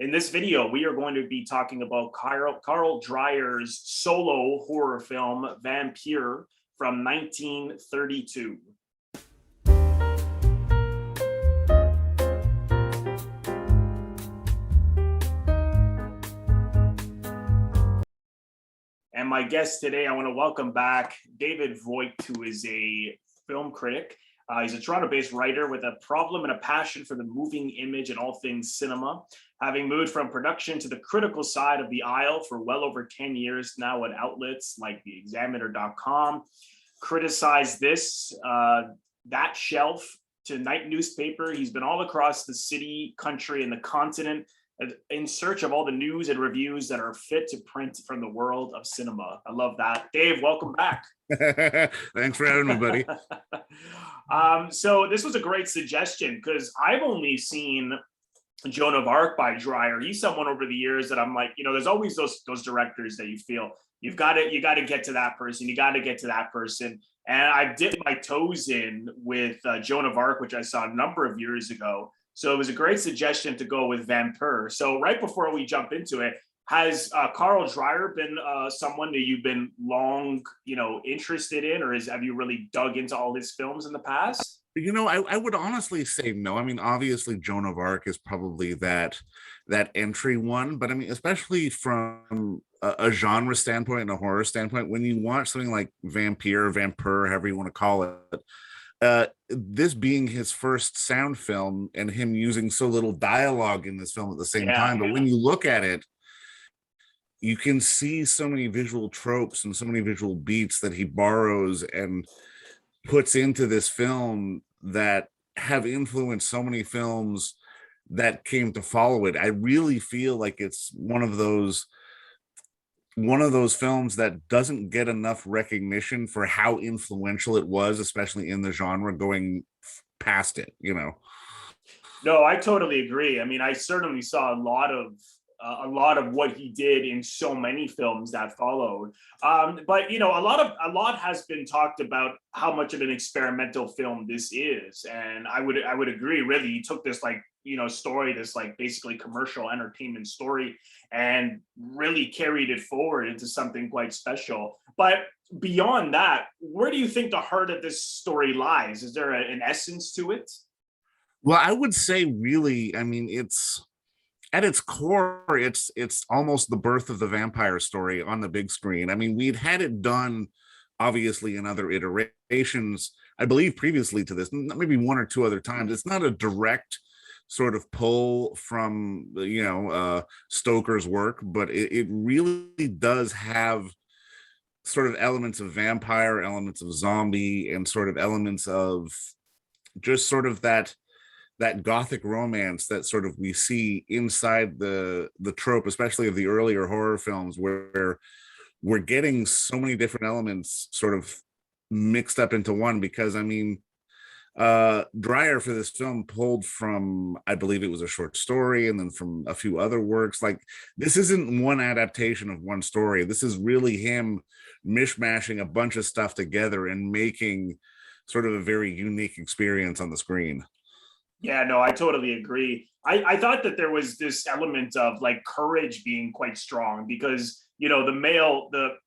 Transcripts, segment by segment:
In this video, we are going to be talking about Carl Dreyer's solo horror film, Vampyr, from 1932. And my guest today, I want to welcome back David Voigt, who is a film critic. He's a Toronto-based writer with a problem and a passion for the moving image and all things cinema. Having moved from production to the critical side of the aisle for well over 10 years now at outlets like theexaminer.com, criticized this, that shelf, to Night newspaper. He's been all across the city, country, and the continent in search of all the news and reviews that are fit to print from the world of cinema. I love that. Dave, welcome back. Thanks for having me, buddy. So this was a great suggestion because I've only seen Joan of Arc by Dreyer. He's someone over the years that I'm like, there's always those directors that you feel you got to get to that person. You got to get to that person. And I dipped my toes in with Joan of Arc, which I saw a number of years ago. So it was a great suggestion to go with Vampyr. So right before we jump into it, has Carl Dreyer been someone that you've been long, interested in, or have you really dug into all his films in the past? I would honestly say no. I mean, obviously, Joan of Arc is probably that entry one, but I mean, especially from a genre standpoint and a horror standpoint, when you watch something like Vampyr, however you want to call it, this being his first sound film and him using so little dialogue in this film at the same time, but when you look at it, you can see so many visual tropes and so many visual beats that he borrows and puts into this film that have influenced so many films that came to follow it. I really feel like it's one of those films that doesn't get enough recognition for how influential it was, especially in the genre, going past it, No, I totally agree. I mean, I certainly saw a lot of what he did in so many films that followed. But a lot has been talked about how much of an experimental film this is, and I would agree. Really, he took this story, this basically commercial entertainment story, and really carried it forward into something quite special. But beyond that, where do you think the heart of this story lies? Is there an essence to it? Well, I would say really, I mean, it's at its core, it's almost the birth of the vampire story on the big screen. I mean, we'd had it done obviously in other iterations, I believe previously to this, maybe one or two other times. It's not a direct sort of pull from Stoker's work, but it really does have sort of elements of vampire, elements of zombie, and sort of elements of just sort of that gothic romance that sort of we see inside the trope, especially of the earlier horror films, where we're getting so many different elements sort of mixed up into one. Because I mean, Dreyer for this film pulled from, I believe it was a short story, and then from a few other works. Like, this isn't one adaptation of one story. This is really him mishmashing a bunch of stuff together and making sort of a very unique experience on the screen. Yeah, no, I totally agree. I thought that there was this element of courage being quite strong because, the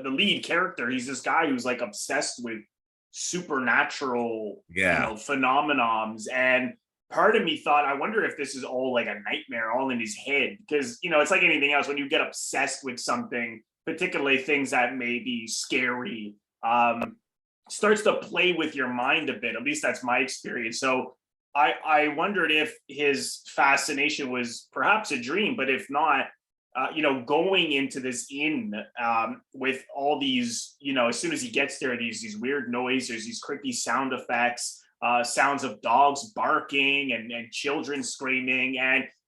lead character, he's this guy who's obsessed with supernatural, phenomenons. And part of me thought, I wonder if this is all a nightmare all in his head, because, it's like anything else. When you get obsessed with something, particularly things that may be scary, starts to play with your mind a bit. At least that's my experience. So I wondered if his fascination was perhaps a dream, but if not, going into this inn with all these, as soon as he gets there, these weird noises, these creepy sound effects, sounds of dogs barking and children screaming,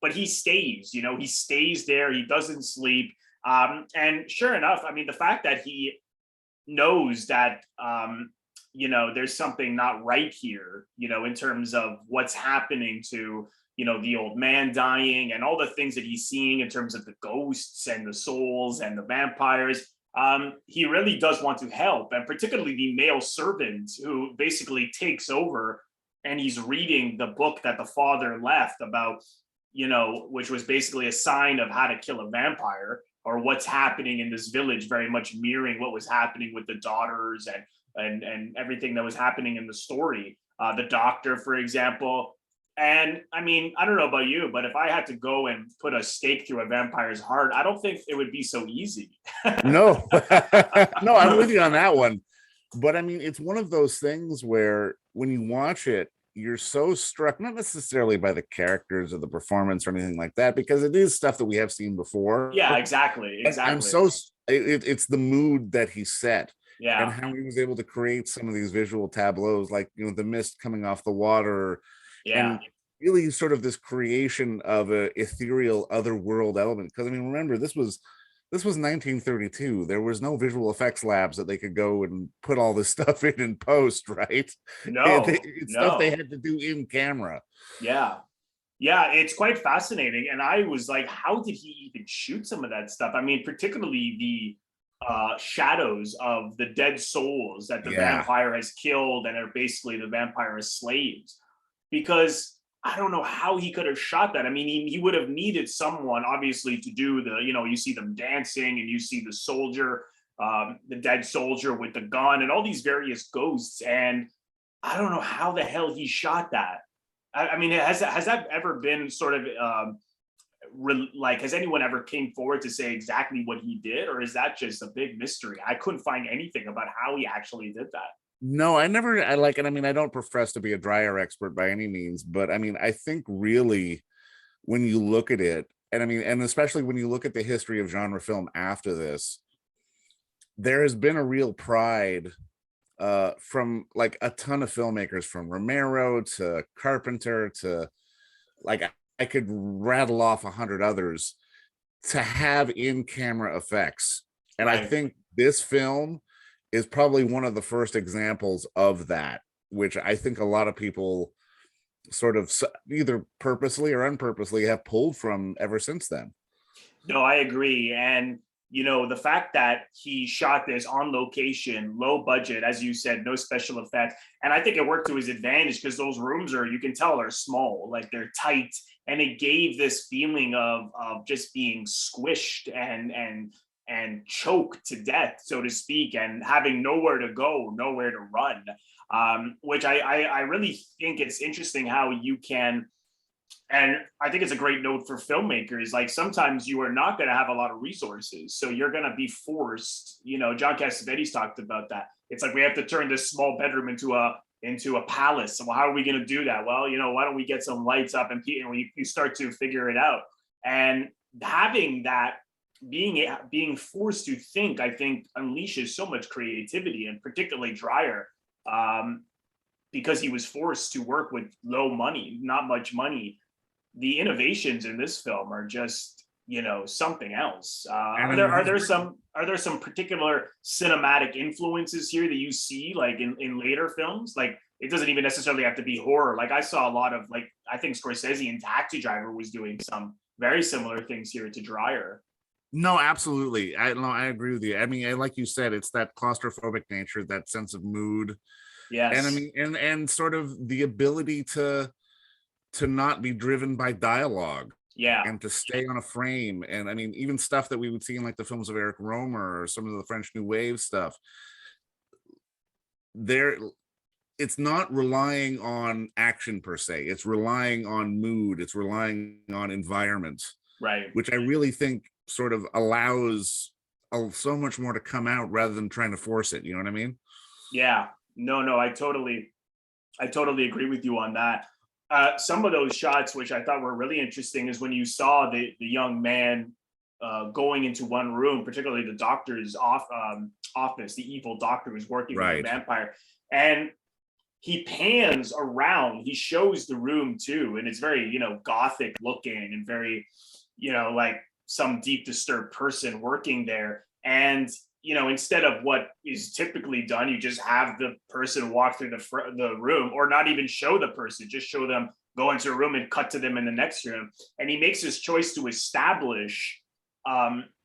but he stays, he stays there, he doesn't sleep. And sure enough, I mean, the fact that he knows that there's something not right here, in terms of what's happening to, the old man dying and all the things that he's seeing in terms of the ghosts and the souls and the vampires. He really does want to help, and particularly the male servant who basically takes over, and he's reading the book that the father left about which was basically a sign of how to kill a vampire or what's happening in this village, very much mirroring what was happening with the daughters and everything that was happening in the story. The doctor, for example. And I mean, I don't know about you, but if I had to go and put a stake through a vampire's heart, I don't think it would be so easy. No, no, I'm with you on that one. But I mean, it's one of those things where when you watch it, you're so struck, not necessarily by the characters or the performance or anything like that, because it is stuff that we have seen before. Yeah, exactly. I'm so, it's the mood that he set. Yeah. And how he was able to create some of these visual tableaus, like, the mist coming off the water. Yeah. And really sort of this creation of a ethereal otherworld element. Because I mean, remember, this was 1932. There was no visual effects labs that they could go and put all this stuff in post, right? No, it's stuff they had to do in camera. Yeah. Yeah, it's quite fascinating. And I was like, how did he even shoot some of that stuff? I mean, particularly the shadows of the dead souls that the vampire has killed and are basically the vampire's slaves. Because I don't know how he could have shot that. I mean, he would have needed someone, obviously, to do the, you see them dancing and you see the soldier, the dead soldier with the gun and all these various ghosts. And I don't know how the hell he shot that. I mean, has that ever been sort of has anyone ever came forward to say exactly what he did? Or is that just a big mystery? I couldn't find anything about how he actually did that. No, I like it. I mean, I don't profess to be a Dreyer expert by any means, but I mean, I think really when you look at it, and I mean, and especially when you look at the history of genre film after this, there has been a real pride from like a ton of filmmakers, from Romero to Carpenter to like I could rattle off 100 others, to have in-camera effects. And I think this film is probably one of the first examples of that, which I think a lot of people sort of either purposely or unpurposely have pulled from ever since then. No, I agree. And, the fact that he shot this on location, low budget, as you said, no special effects. And I think it worked to his advantage because those rooms you can tell are small, like they're tight. And it gave this feeling of just being squished and choked to death, so to speak, and having nowhere to go, nowhere to run. Which I really think it's interesting how you can, and I think it's a great note for filmmakers. Like sometimes you are not going to have a lot of resources, so you're going to be forced. John Cassavetes talked about that. It's like we have to turn this small bedroom into a palace. Well, how are we going to do that? Well, why don't we get some lights up and you start to figure it out. And having that, being forced to think, I think unleashes so much creativity, and particularly Dreyer, because he was forced to work with low money, not much money. The innovations in this film are just, something else. Are there some particular cinematic influences here that you see, like in later films? Like it doesn't even necessarily have to be horror. Like I saw a lot of, like, I think Scorsese in Taxi Driver was doing some very similar things here to Dreyer. No, absolutely. I agree with you. I mean, like you said, it's that claustrophobic nature, that sense of mood. Yes. And I mean, and sort of the ability to not be driven by dialogue. Yeah. And to stay on a frame. And I mean, even stuff that we would see in like the films of Eric Romer or some of the French New Wave stuff, it's not relying on action per se. It's relying on mood. It's relying on environment. Right. Which I really think sort of allows so much more to come out rather than trying to force it. You know what I mean? Yeah. No, I totally agree with you on that. Some of those shots, which I thought were really interesting, is when you saw the young man going into one room, particularly the doctor's office, the evil doctor who's working with the vampire, and he pans around, he shows the room too, and it's very, gothic looking and very, like some deep disturbed person working there. And instead of what is typically done, you just have the person walk through the room, or not even show the person, just show them go into a room and cut to them in the next room. And he makes his choice to establish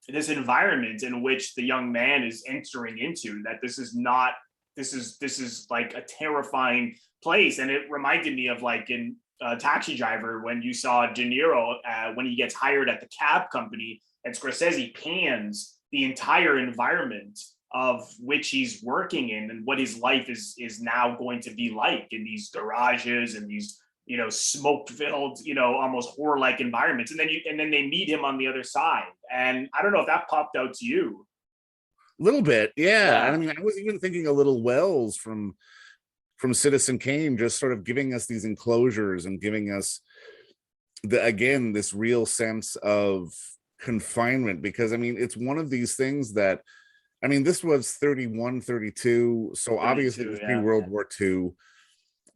this environment in which the young man is entering into, that this is like a terrifying place. And it reminded me of, like, in Taxi Driver, when you saw De Niro when he gets hired at the cab company, and Scorsese pans the entire environment of which he's working in and what his life is now going to be like in these garages and these smoke filled almost horror like environments, and then they meet him on the other side, and I don't know if that popped out to you. A little bit, yeah. I Yeah, mean, I was even thinking a little Wells from Citizen Kane, just sort of giving us these enclosures and giving us again this real sense of confinement, because I mean it's one of these things that, I mean, this was 31, 32, so obviously it 32, was yeah. pre-World War II.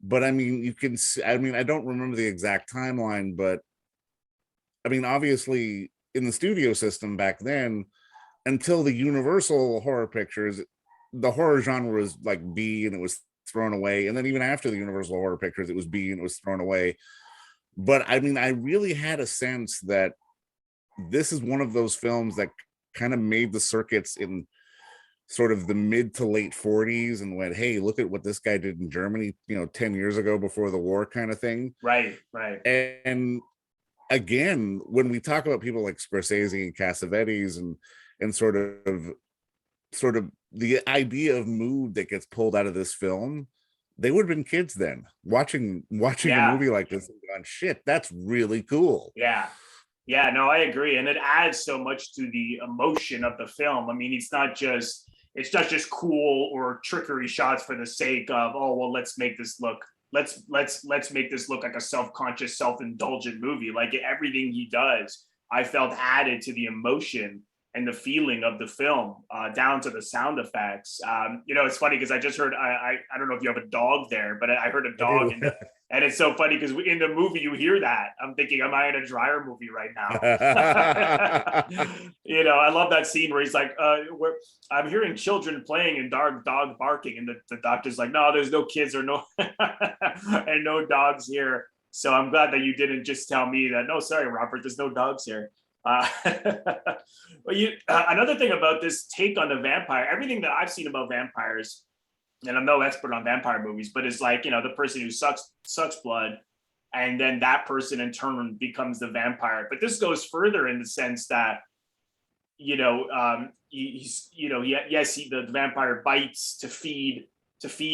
But I mean, you can see, I mean, I don't remember the exact timeline, but I mean, obviously in the studio system back then, until the Universal horror pictures, the horror genre was like B and it was thrown away. And then even after the Universal horror pictures, it was B and it was thrown away. But I mean, I really had a sense that this is one of those films that kind of made the circuits in sort of the mid to late 40s and went, hey, look at what this guy did in Germany, 10 years ago before the war, kind of thing. Right. And again, when we talk about people like Scorsese and Cassavetes and sort of the idea of mood that gets pulled out of this film, they would have been kids then watching a Yeah. movie like this and going, shit, that's really cool. Yeah, no, I agree, and it adds so much to the emotion of the film. I mean, it's not just cool or trickery shots for the sake of, oh well, let's make this look like a self-conscious, self-indulgent movie. Like everything he does, I felt added to the emotion and the feeling of the film, down to the sound effects. It's funny because I just heard, I don't know if you have a dog there, but I heard a I dog, do. and it's so funny because in the movie you hear that. I'm thinking, am I in a Dreyer movie right now? I love that scene where he's like, I'm hearing children playing and dog barking, and the doctor's like, no, there's no kids or no and no dogs here. So I'm glad that you didn't just tell me that, no, sorry, Robert, there's no dogs here. Another thing about this take on the vampire, everything that I've seen about vampires, and I'm no expert on vampire movies, but it's like, the person who sucks blood, and then that person in turn becomes the vampire. But this goes further in the sense that, the vampire bites to feed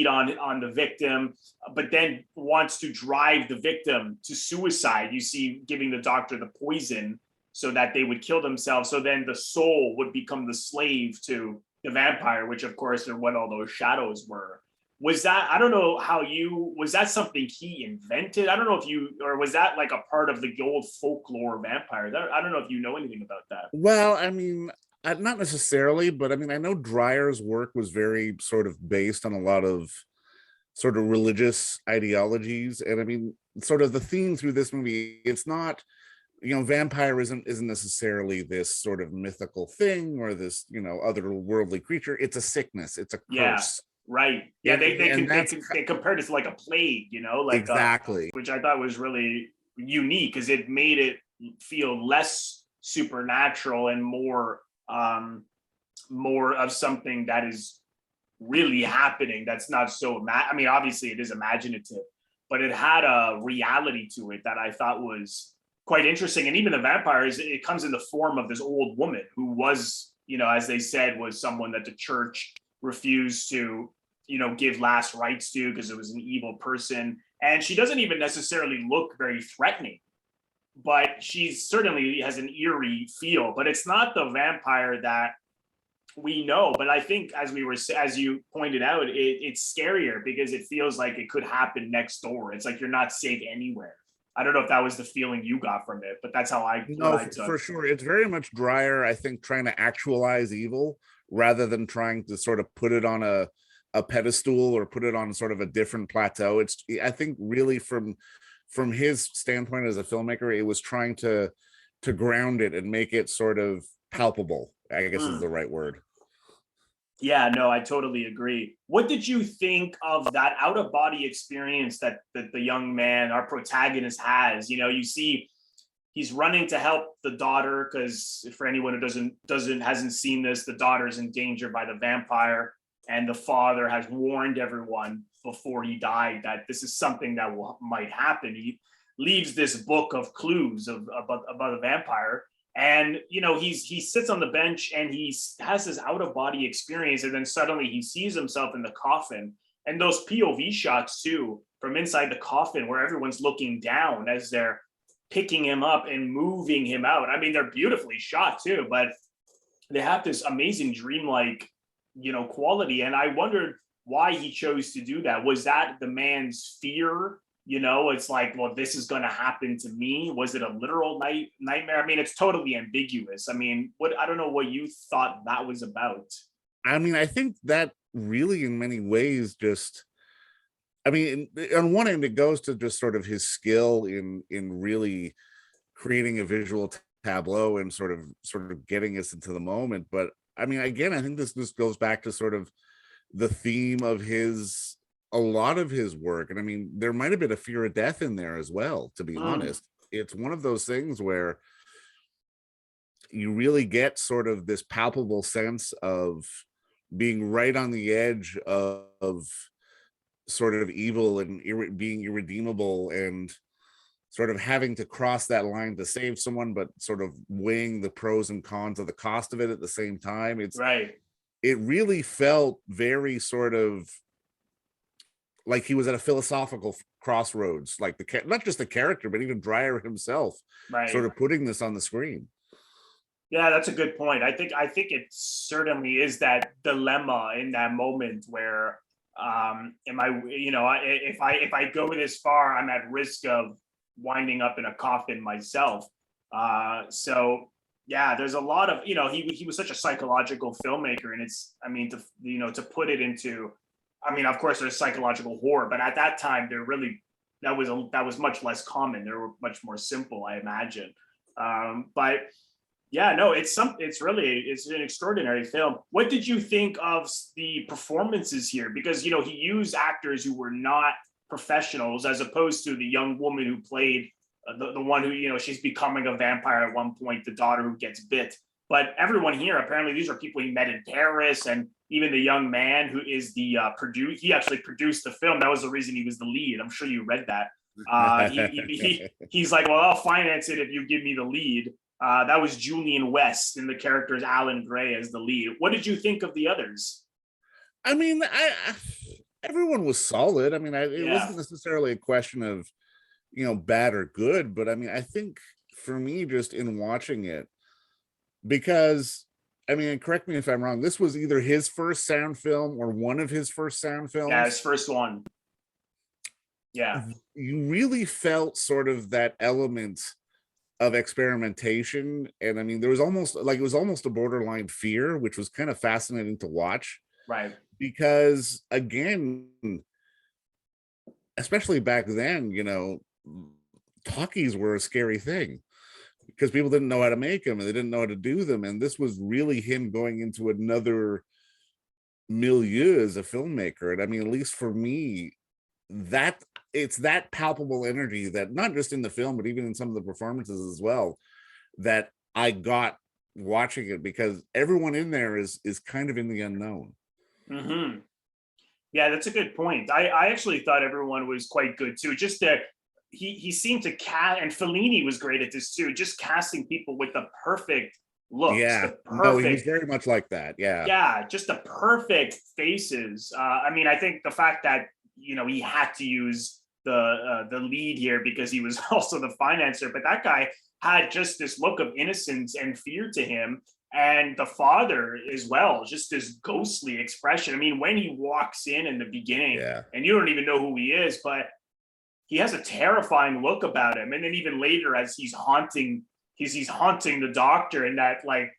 on the victim, but then wants to drive the victim to suicide. You see, giving the doctor the poison so that they would kill themselves. So then the soul would become the slave to the vampire, which of course are what all those shadows were. Was that, I don't know was that something he invented? I don't know or was that like a part of the old folklore vampires? I don't know if you know anything about that. Well, I mean, not necessarily, but I mean, I know Dreyer's work was very sort of based on a lot of sort of religious ideologies. And I mean, sort of the theme through this movie, it's not, vampirism isn't necessarily this sort of mythical thing or this, otherworldly creature. It's a sickness, it's a Yeah, curse. right. Yeah, And that's they compared it to like a plague, like exactly. which I thought was really unique because it made it feel less supernatural and more of something that is really happening. That's not so. I mean, obviously it is imaginative, but it had a reality to it that I thought was quite interesting. And even the vampires, it comes in the form of this old woman who was, as they said, was someone that the church refused to, give last rites to because it was an evil person. And she doesn't even necessarily look very threatening, but she certainly has an eerie feel. But it's not the vampire that we know. But I think, as you pointed out, it's scarier because it feels like it could happen next door. It's like you're not safe anywhere. I don't know if that was the feeling you got from it, but that's how I took. For sure, it's very much Dreyer, I think, trying to actualize evil rather than trying to sort of put it on a pedestal or put it on sort of a different plateau. It's, I think, really from his standpoint as a filmmaker, it was trying to ground it and make it sort of palpable, I guess is the right word. Yeah, no, I totally agree. What did you think of that out of body experience that the young man, our protagonist, has? You see he's running to help the daughter because, for anyone who hasn't seen this, the daughter's in danger by the vampire, and the father has warned everyone before he died that this is something that might happen. leaves this book of clues about a vampire. And he sits on the bench and has this out of body experience, and then suddenly he sees himself in the coffin, and those POV shots too from inside the coffin where everyone's looking down as they're picking him up and moving him out. I mean, they're beautifully shot too, but they have this amazing dreamlike, quality. And I wondered why he chose to do that. Was that the man's fear? It's like, well, this is going to happen to me. Was it a literal nightmare? I mean, it's totally ambiguous. I mean, I don't know what you thought that was about. I mean, I think that really in many ways just, I mean, on one end, it goes to just sort of his skill in really creating a visual tableau and sort of getting us into the moment. But I mean, again, I think this goes back to sort of the theme of a lot of his work. And I mean, there might have been a fear of death in there as well, to be honest. It's one of those things where you really get sort of this palpable sense of being right on the edge of sort of evil and being irredeemable, and sort of having to cross that line to save someone, but sort of weighing the pros and cons of the cost of it at the same time. It's right. It really felt very sort of like he was at a philosophical crossroads, like not just the character, but even Dreyer himself, Right. sort of putting this on the screen. Yeah, that's a good point. I think it certainly is that dilemma in that moment where am I, if I go this far, I'm at risk of winding up in a coffin myself. So yeah, there's a lot of, he was such a psychological filmmaker, and it's, I mean, to put it into, I mean, of course there's psychological horror, but at that time that was much less common. They were much more simple, I imagine. But yeah, no, it's an extraordinary film. What did you think of the performances here? Because, he used actors who were not professionals, as opposed to the young woman who played the one who, she's becoming a vampire at one point, the daughter who gets bit. But everyone here, apparently these are people he met in Paris, and even the young man who is the he actually produced the film. That was the reason he was the lead. I'm sure you read that. He's like, well, I'll finance it if you give me the lead. That was Julian West, and the character is Alan Gray as the lead. What did you think of the others? I mean, everyone was solid. I mean, it wasn't necessarily a question of, bad or good, but I mean, I think for me, just in watching it, because I mean, correct me if I'm wrong, this was either his first sound film or one of his first sound films. Yeah, his first one. Yeah. You really felt sort of that element of experimentation. And I mean, it was almost a borderline fear, which was kind of fascinating to watch. Right. Because again, especially back then, talkies were a scary thing, because people didn't know how to make them and they didn't know how to do them. And this was really him going into another milieu as a filmmaker. And I mean, at least for me, it's that palpable energy that not just in the film, but even in some of the performances as well, that I got watching it, because everyone in there is kind of in the unknown. Mm-hmm. Yeah, that's a good point. I actually thought everyone was quite good too. Just that he seemed to cast, and Fellini was great at this too, just casting people with the perfect looks. Yeah, no, he was very much like that. Yeah, just the perfect faces. I mean, I think the fact that he had to use the lead here because he was also the financer, but that guy had just this look of innocence and fear to him, and the father as well, just this ghostly expression. I mean, when he walks in the beginning, and you don't even know who he is, but he has a terrifying look about him. And then even later, as he's haunting the doctor in that, like,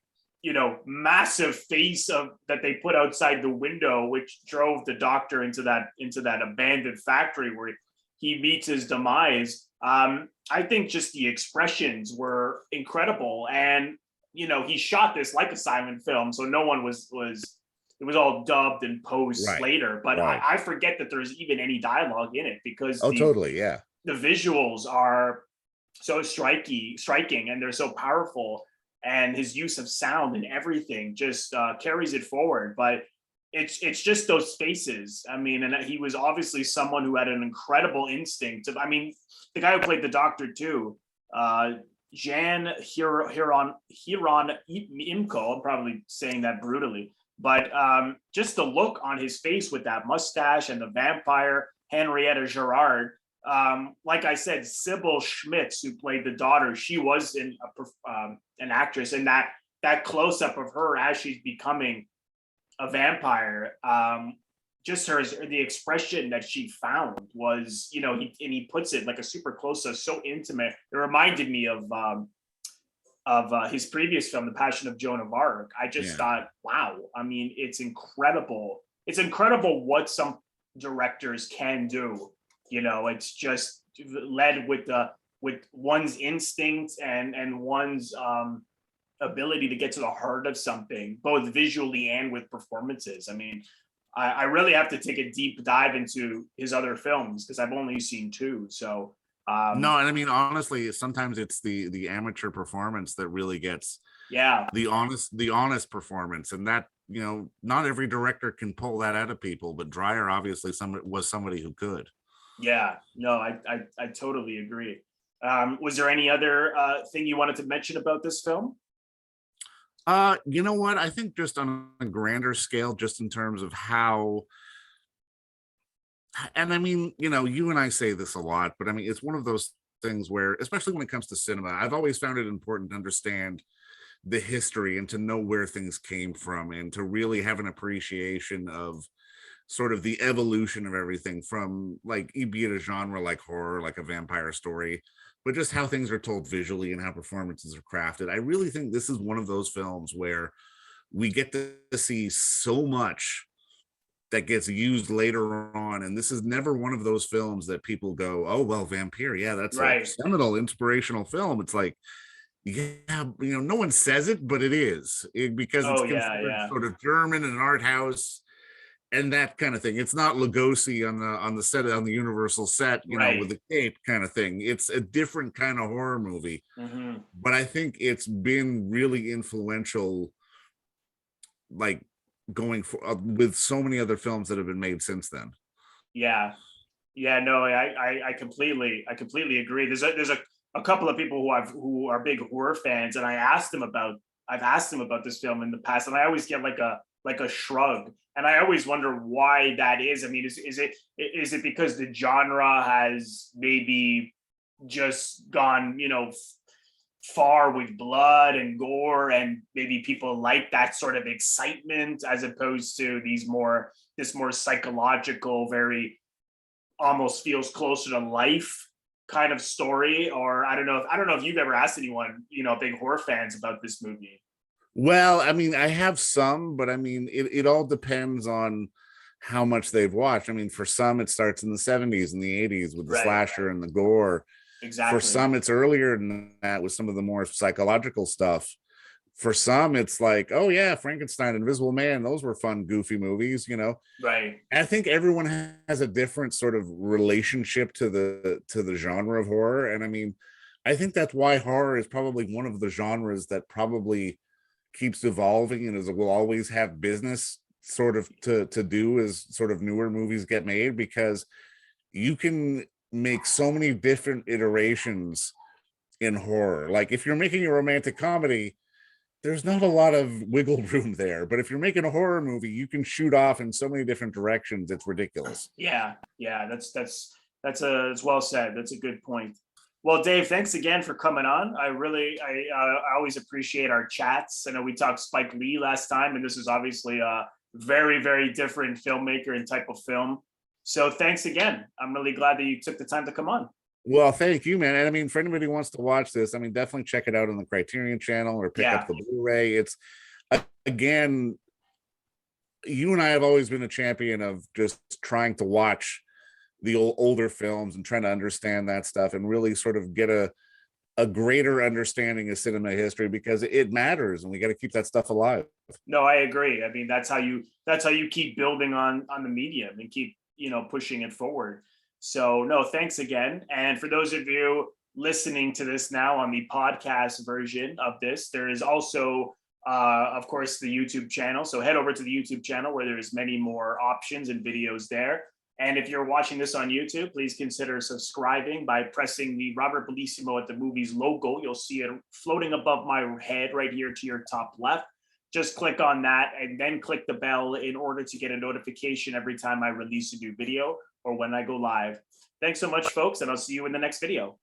massive face that they put outside the window, which drove the doctor into that abandoned factory where he meets his demise. I think just the expressions were incredible. And, he shot this like a silent film. So no one it was all dubbed and post later, but I forget that there's even any dialogue in it, because totally. Yeah. The visuals are so striking, and they're so powerful, and his use of sound and everything just carries it forward. But it's just those faces. I mean, and he was obviously someone who had an incredible instinct. I mean, the guy who played the Doctor too, Jan Hiron Imko. I'm probably saying that brutally, but just the look on his face with that mustache and the vampire Henrietta Gerard. Like I said, Sybil Schmitz, who played the daughter, she was an actress, and that close up of her as she's becoming a vampire, just the expression that she found was, he puts it like a super close up, so intimate. It reminded me of his previous film, The Passion of Joan of Arc. I just thought, wow, I mean, it's incredible. It's incredible what some directors can do. It's just led with one's instinct and one's ability to get to the heart of something, both visually and with performances. I mean, I really have to take a deep dive into his other films because I've only seen 2. So no, and I mean, honestly, sometimes it's the amateur performance that really gets the honest performance, and that, not every director can pull that out of people, but Dreyer obviously was somebody who could. Yeah, no, I totally agree. Was there any other thing you wanted to mention about this film? You know what? I think just on a grander scale, just in terms of how, and I mean, you and I say this a lot, but I mean, it's one of those things where, especially when it comes to cinema, I've always found it important to understand the history and to know where things came from and to really have an appreciation of sort of the evolution of everything from, like, be it a genre like horror, like a vampire story, but just how things are told visually and how performances are crafted. I really think this is one of those films where we get to see so much that gets used later on. And this is never one of those films that people go, oh, well, Vampyr, yeah, that's right, a seminal inspirational film. It's like, yeah, no one says it, but it is, because it's considered sort of German and art house and that kind of thing. It's not Lugosi on the set, on the Universal set, with the cape kind of thing. It's a different kind of horror movie. Mm-hmm. But I think it's been really influential, like, going with so many other films that have been made since then. No, I completely agree. There's a couple of people who are big horror fans, and I've asked them about this film in the past, and I always get like a shrug, and I always wonder why that is. I mean, is it because the genre has maybe just gone, far with blood and gore, and maybe people like that sort of excitement as opposed to this more psychological, very almost feels closer to life kind of story? Or I don't know if you've ever asked anyone, big horror fans about this movie. Well, I mean, I have some, but I mean, it all depends on how much they've watched. I mean, for some, it starts in the 70s and the 80s with the slasher and the gore. Exactly. For some, it's earlier than that with some of the more psychological stuff. For some, it's like, oh yeah, Frankenstein, Invisible Man, those were fun, goofy movies, Right. And I think everyone has a different sort of relationship to the genre of horror. And I mean, I think that's why horror is probably one of the genres that probably keeps evolving and will always have business sort of to do as sort of newer movies get made, because you can make so many different iterations in horror. Like, if you're making a romantic comedy, there's not a lot of wiggle room there, but if you're making a horror movie, you can shoot off in so many different directions, it's ridiculous. That's well said. That's a good point. Well, Dave, thanks again for coming on. I always appreciate our chats. I know we talked Spike Lee last time, and this is obviously a very, very different filmmaker and type of film. So thanks again. I'm really glad that you took the time to come on. Well, thank you, man. And I mean, for anybody who wants to watch this, I mean, definitely check it out on the Criterion channel or pick up the Blu-ray. It's, again, you and I have always been a champion of just trying to watch the older films and trying to understand that stuff and really sort of get a greater understanding of cinema history, because it matters and we got to keep that stuff alive. No, I agree. I mean, that's how you keep building on the medium and keep, pushing it forward. So no, thanks again. And for those of you listening to this now on the podcast version of this, there is also of course, the YouTube channel. So head over to the YouTube channel where there's many more options and videos there. And if you're watching this on YouTube, please consider subscribing by pressing the Robert Bellissimo at the Movies logo. You'll see it floating above my head right here to your top left. Just click on that and then click the bell in order to get a notification every time I release a new video or when I go live. Thanks so much, folks, and I'll see you in the next video.